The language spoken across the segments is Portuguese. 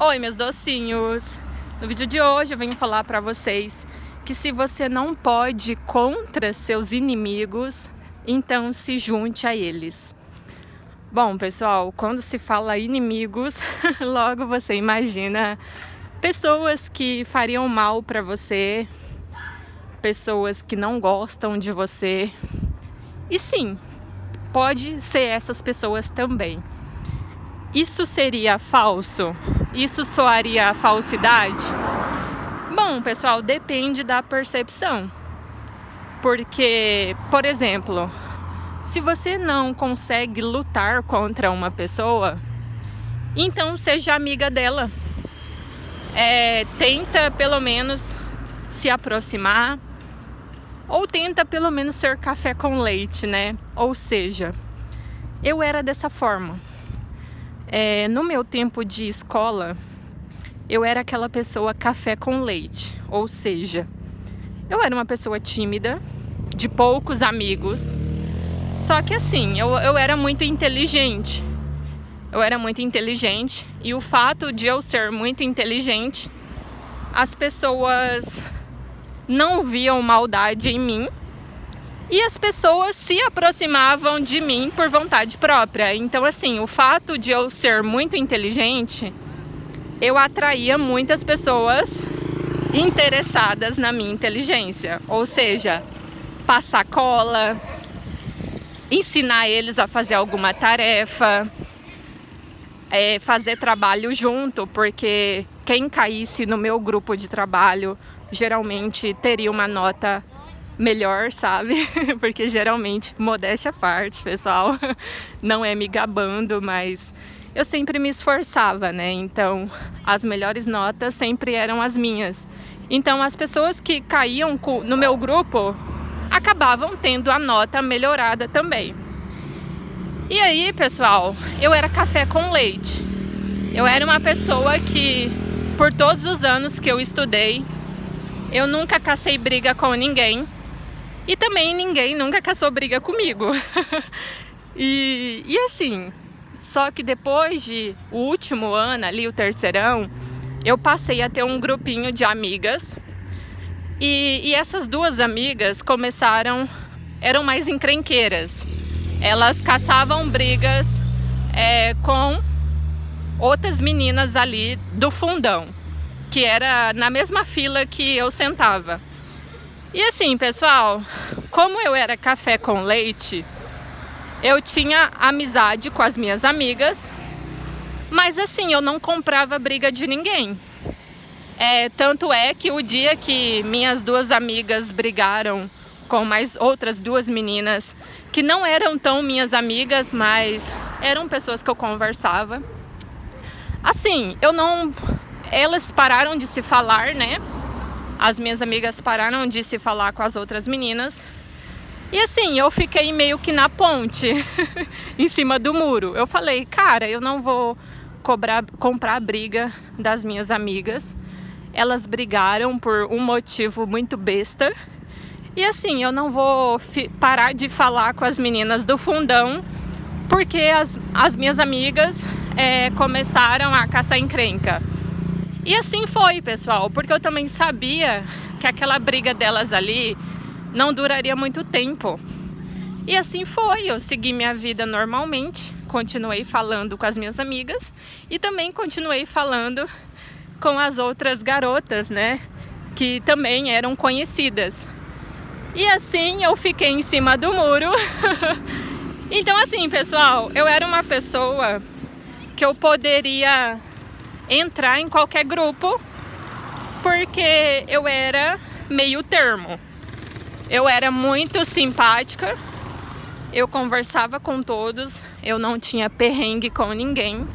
Oi, meus docinhos! No vídeo de hoje eu venho falar pra vocês que se você não pode ir contra seus inimigos, então se junte a eles. Bom, pessoal, quando se fala inimigos, logo você imagina pessoas que fariam mal pra você, pessoas que não gostam de você. E sim, pode ser essas pessoas também. Isso seria falso? Isso soaria falsidade? Bom, pessoal, depende da percepção. Porque, por exemplo, se você não consegue lutar contra uma pessoa, então seja amiga dela. Tenta pelo menos se aproximar, ou tenta pelo menos ser café com leite, né? Ou seja, eu era dessa forma. No meu tempo de escola, eu era aquela pessoa café com leite, ou seja, eu era uma pessoa tímida, de poucos amigos, só que assim, eu era muito inteligente. E o fato de eu ser muito inteligente, as pessoas não viam maldade em mim e as pessoas se aproximavam de mim por vontade própria. Então assim, o fato de eu ser muito inteligente, eu atraía muitas pessoas interessadas na minha inteligência. Ou seja, passar cola, ensinar eles a fazer alguma tarefa, fazer trabalho junto, porque quem caísse no meu grupo de trabalho geralmente teria uma nota melhor, sabe? Porque geralmente, modéstia à parte, pessoal, não é me gabando, mas eu sempre me esforçava, né? Então, as melhores notas sempre eram as minhas. Então, as pessoas que caíam no meu grupo acabavam tendo a nota melhorada também. E aí, pessoal, eu era café com leite. Eu era uma pessoa que, por todos os anos que eu estudei, eu nunca cacei briga com ninguém. E também ninguém nunca caçou briga comigo. E assim, só que depois de o último ano ali, o terceirão, eu passei a ter um grupinho de amigas. E essas duas amigas eram mais encrenqueiras. Elas caçavam brigas com outras meninas ali do fundão, que era na mesma fila que eu sentava. E assim, pessoal, como eu era café com leite, eu tinha amizade com as minhas amigas, mas assim, eu não comprava briga de ninguém. Tanto é que o dia que minhas duas amigas brigaram com mais outras duas meninas, que não eram tão minhas amigas, mas eram pessoas que eu conversava, assim, elas pararam de se falar, né? As minhas amigas pararam de se falar com as outras meninas. E assim, eu fiquei meio que na ponte, em cima do muro. Eu falei, cara, eu não vou comprar a briga das minhas amigas. Elas brigaram por um motivo muito besta. E assim, eu não vou parar de falar com as meninas do fundão, porque as minhas amigas começaram a caçar encrenca. E assim foi, pessoal, porque eu também sabia que aquela briga delas ali não duraria muito tempo. E assim foi, eu segui minha vida normalmente, continuei falando com as minhas amigas e também continuei falando com as outras garotas, né, que também eram conhecidas. E assim eu fiquei em cima do muro. Então assim, pessoal, eu era uma pessoa que eu poderia entrar em qualquer grupo, porque eu era meio termo. Eu era muito simpática, eu conversava com todos, eu não tinha perrengue com ninguém.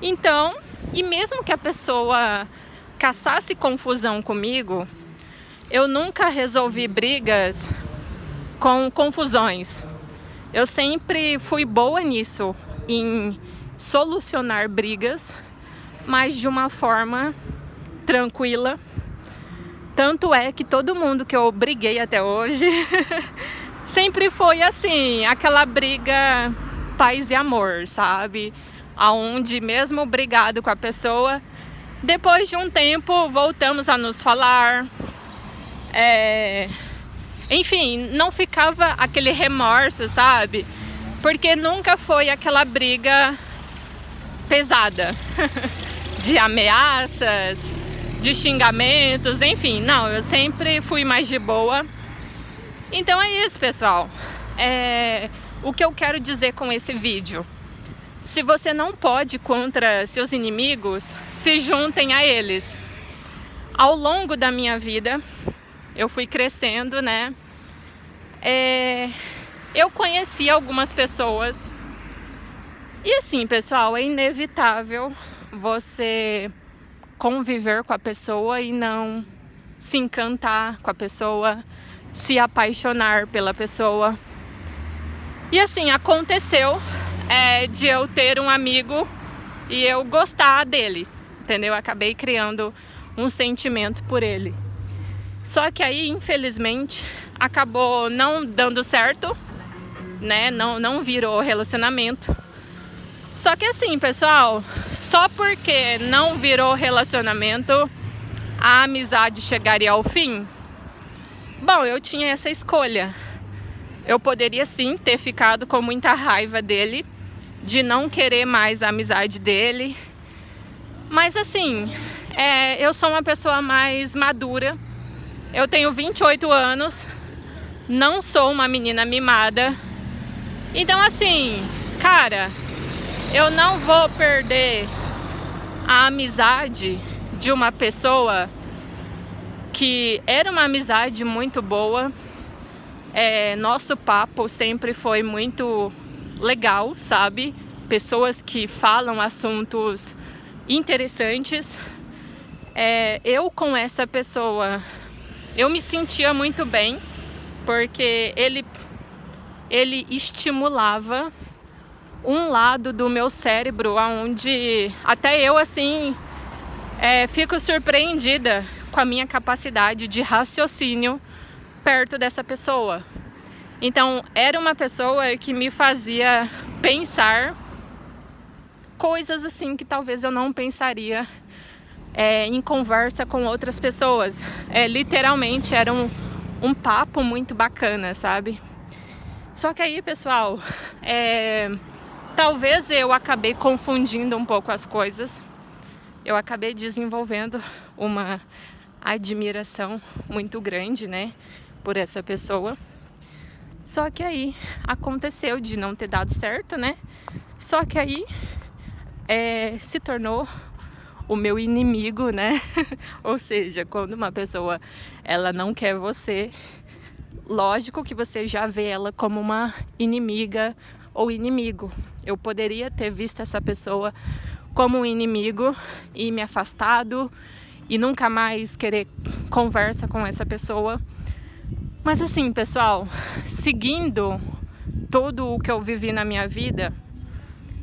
Então, e mesmo que a pessoa caçasse confusão comigo, eu nunca resolvi brigas com confusões. Eu sempre fui boa nisso, em solucionar brigas, mas de uma forma tranquila. Tanto é que todo mundo que eu briguei até hoje sempre foi assim, aquela briga paz e amor, sabe? Aonde mesmo brigado com a pessoa, Depois de um tempo, voltamos a nos falar. Enfim, não ficava aquele remorso, sabe? Porque nunca foi aquela briga pesada de ameaças, de xingamentos, enfim, não, eu sempre fui mais de boa. Então é isso, pessoal. O que eu quero dizer com esse vídeo: se você não pode contra seus inimigos, se juntem a eles. Ao longo da minha vida, eu fui crescendo, né? Eu conheci algumas pessoas. E assim, pessoal, é inevitável você conviver com a pessoa e não se encantar com a pessoa, se apaixonar pela pessoa. E assim, aconteceu de eu ter um amigo e eu gostar dele, entendeu? Eu acabei criando um sentimento por ele. Só que aí, infelizmente, acabou não dando certo, né? Não virou relacionamento. Só que assim, pessoal, só porque não virou relacionamento, a amizade chegaria ao fim? Bom, eu tinha essa escolha. Eu poderia sim ter ficado com muita raiva dele, de não querer mais a amizade dele. Mas assim, eu sou uma pessoa mais madura. Eu tenho 28 anos, não sou uma menina mimada. Então assim, cara, eu não vou perder a amizade de uma pessoa que era uma amizade muito boa. Nosso papo sempre foi muito legal, sabe? Pessoas que falam assuntos interessantes. Eu com essa pessoa, eu me sentia muito bem, porque ele estimulava um lado do meu cérebro, onde até eu assim fico surpreendida com a minha capacidade de raciocínio perto dessa pessoa. Então era uma pessoa que me fazia pensar coisas assim que talvez eu não pensaria em conversa com outras pessoas. Literalmente era um papo muito bacana, sabe? Só que aí, pessoal, talvez eu acabei confundindo um pouco as coisas. Eu acabei desenvolvendo uma admiração muito grande, né, por essa pessoa. Só que aí aconteceu de não ter dado certo, né? Só que aí se tornou o meu inimigo, né? Ou seja, quando uma pessoa ela não quer você, lógico que você já vê ela como uma inimiga ou inimigo. Eu poderia ter visto essa pessoa como um inimigo e me afastado e nunca mais querer conversa com essa pessoa. Mas assim, pessoal, seguindo tudo o que eu vivi na minha vida,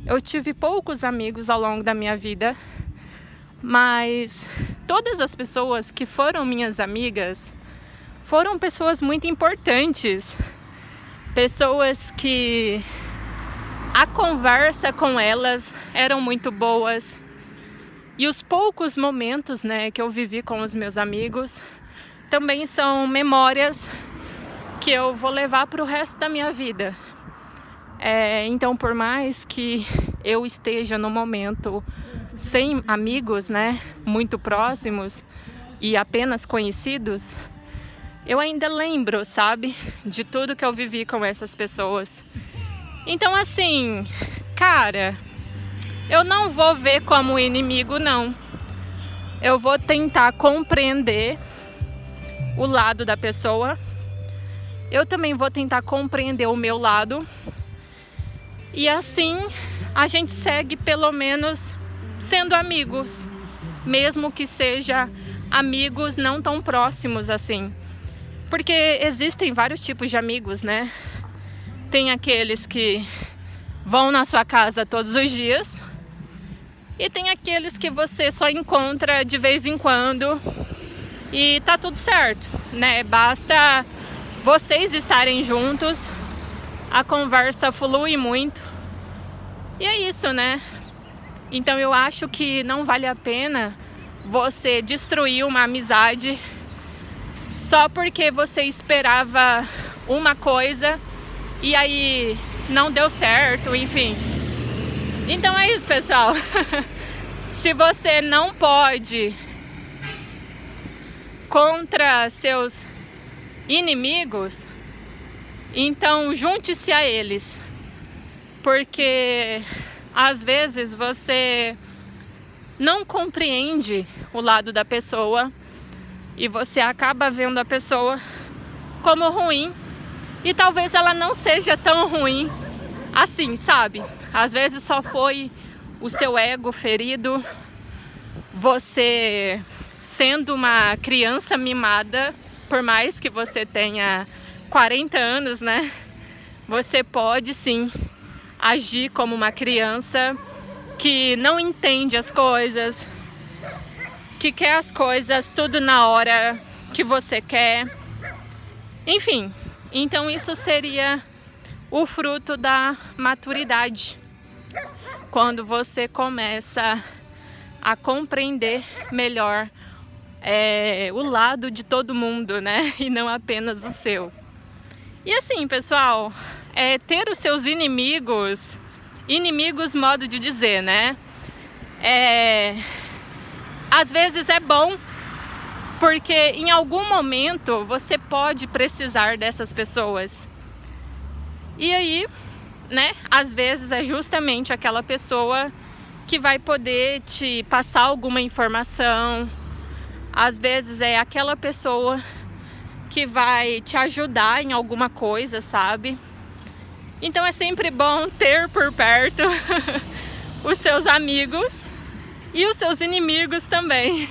eu tive poucos amigos ao longo da minha vida, mas todas as pessoas que foram minhas amigas foram pessoas muito importantes, pessoas que a conversa com elas eram muito boas. E os poucos momentos, né, que eu vivi com os meus amigos também são memórias que eu vou levar para o resto da minha vida. Então, por mais que eu esteja no momento sem amigos, né, muito próximos e apenas conhecidos, eu ainda lembro, sabe, de tudo que eu vivi com essas pessoas. Então, assim, cara, eu não vou ver como inimigo, não. Eu vou tentar compreender o lado da pessoa. Eu também vou tentar compreender o meu lado. E assim, a gente segue pelo menos sendo amigos. Mesmo que seja amigos não tão próximos assim. Porque existem vários tipos de amigos, né? Tem aqueles que vão na sua casa todos os dias. E tem aqueles que você só encontra de vez em quando e tá tudo certo, né? Basta vocês estarem juntos, a conversa flui muito. E é isso, né? Então eu acho que não vale a pena você destruir uma amizade só porque você esperava uma coisa e aí não deu certo, enfim. Então é isso, pessoal. Se você não pode contra seus inimigos, então junte-se a eles, porque às vezes você não compreende o lado da pessoa e você acaba vendo a pessoa como ruim e talvez ela não seja tão ruim assim, sabe? Às vezes só foi o seu ego ferido, você sendo uma criança mimada, por mais que você tenha 40 anos, né? Você pode sim agir como uma criança que não entende as coisas, que quer as coisas tudo na hora que você quer. Enfim, então isso seria o fruto da maturidade. Quando você começa a compreender melhor o lado de todo mundo, né? E não apenas o seu. E assim, pessoal, ter os seus inimigos, modo de dizer, né? Às vezes é bom, porque em algum momento você pode precisar dessas pessoas. E aí, né? Às vezes é justamente aquela pessoa que vai poder te passar alguma informação. Às vezes é aquela pessoa que vai te ajudar em alguma coisa, sabe? Então é sempre bom ter por perto os seus amigos e os seus inimigos também.